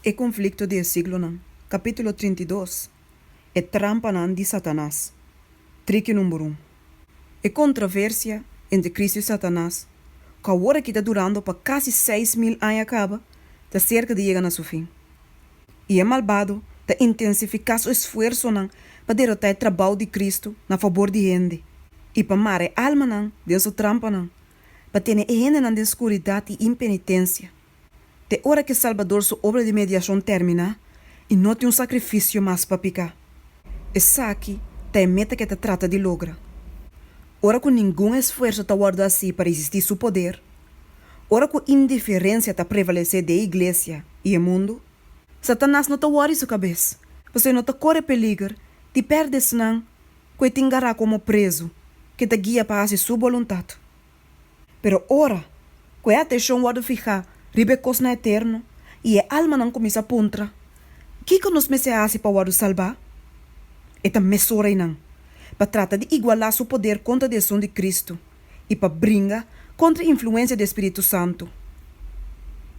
E conflito del siglo, capítulo 32. E trampa de Satanás. Trique número 1. E controvérsia entre Cristo e Satanás, que agora que está durando para quase 6.000 anos acaba, está cerca de chegar a seu fim. E é malvado de intensificar seu esforço para derrotar o trabalho de Cristo na favor de gente. E para amar a alma de sua trampa, para ter gente na escuridão e impenitência. De hora que Salvador sua obra de mediação termina, e não tem sacrifício mais para picar. Essa aqui é a meta que te trata de lograr. Ora com nenhum esforço está guardado assim para existir seu poder. Ora com indiferença está prevalecer da igreja e o mundo. Satanás não está worried sua cabeça. Você não está corre perigo de perder senão que te engará como preso, que te guia para fazer sua vontade. Pero ora, que a atenção guarda ficar ribecos na eterno, e a alma não começa a puntra. Que nos me se hace para guarda salvar? E ta mesura não, para tratar de igualar seu poder contra a decisão de Cristo, e para brincar contra a influência do Espírito Santo.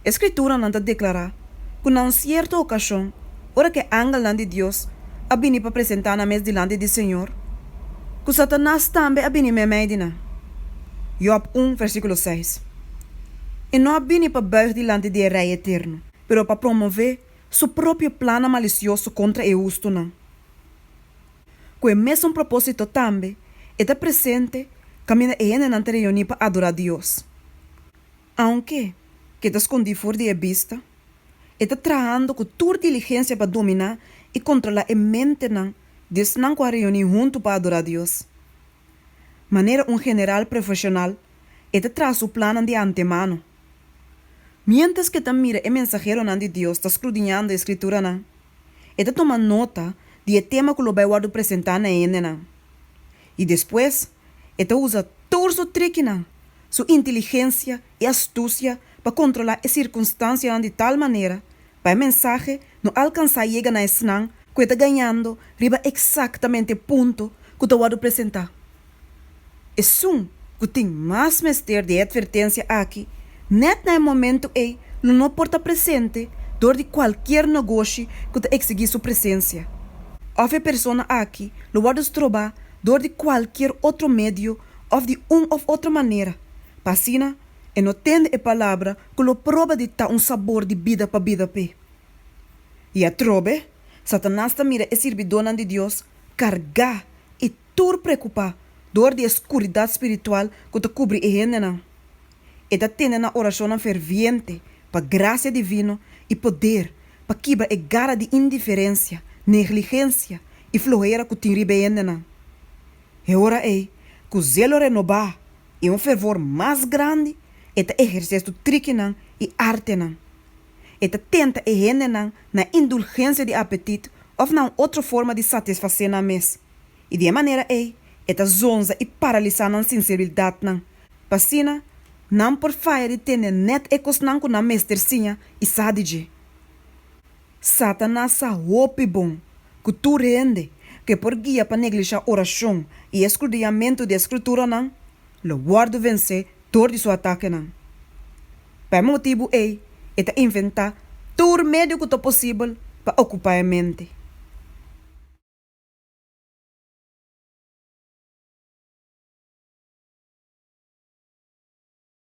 A Escritura não declara que na certa ocasião, ora que ángel de Deus a vini para apresentar na mesa delante do Senhor, que Satanás também a vini me medina. Job 1, versículo 6. E não a vini para buig delante do Rei Eterno, pero para promover seu próprio plano malicioso contra o justo. Com o mesmo propósito também, está presente caminha em na reunião para adorar a Deus. Aunque que está escondido fora de vista, está trabalhando com toda diligência para dominar e controlar a mente de não com a reunião junto para adorar a Deus. Maneira general profissional, está traz o plano de antemano. Mientras que mira o mensageiro de Deus está escudriñando a escritura, está tomando nota de tema que lo vai apresentar na ende. E depois, está usa todo seu trick, sua inteligência e astúcia para controlar as circunstâncias de tal maneira para o mensagem não alcançar a chegar na esnan que está ganhando riba exatamente o ponto que está apresentar. É sum que tem mais mestre de advertência aqui. Net no momento não porta presente dor de qualquer negócio que te exigir sua presença. Ou a pessoa aqui lo pode trobar dor de qualquer outro meio ou de ou outra maneira. Passina e não tem a palavra que lo prova de dar sabor de vida para vida pe. E a trobe, Satanás ta mira e servidor de Deus cargar e tur preocupar dor de escuridão espiritual que te cobre e gente. E da tendo na oração ferviente para graça divina e poder para quebrar a garra de indiferença, negligência e floreira que tem ribeende. E ora que o zelo renovar e fervor mais grande e da exercício trique e arte. E da tenta e gente na indulgência de apetite ou na outra forma de satisfazer na mesa. E de maneira e da zonza e paralisar na sensibilidade. Passina, não por falha de ter net ecos não com a mestercinha e sadije. Satanás sa hope bom, que tu rende, que por guia para negligenciar oração e escudriamento de escritura não, lo guardo vencer dor de seu ataque não. Por motivo é inventar todo meio que é possível para ocupar a mente.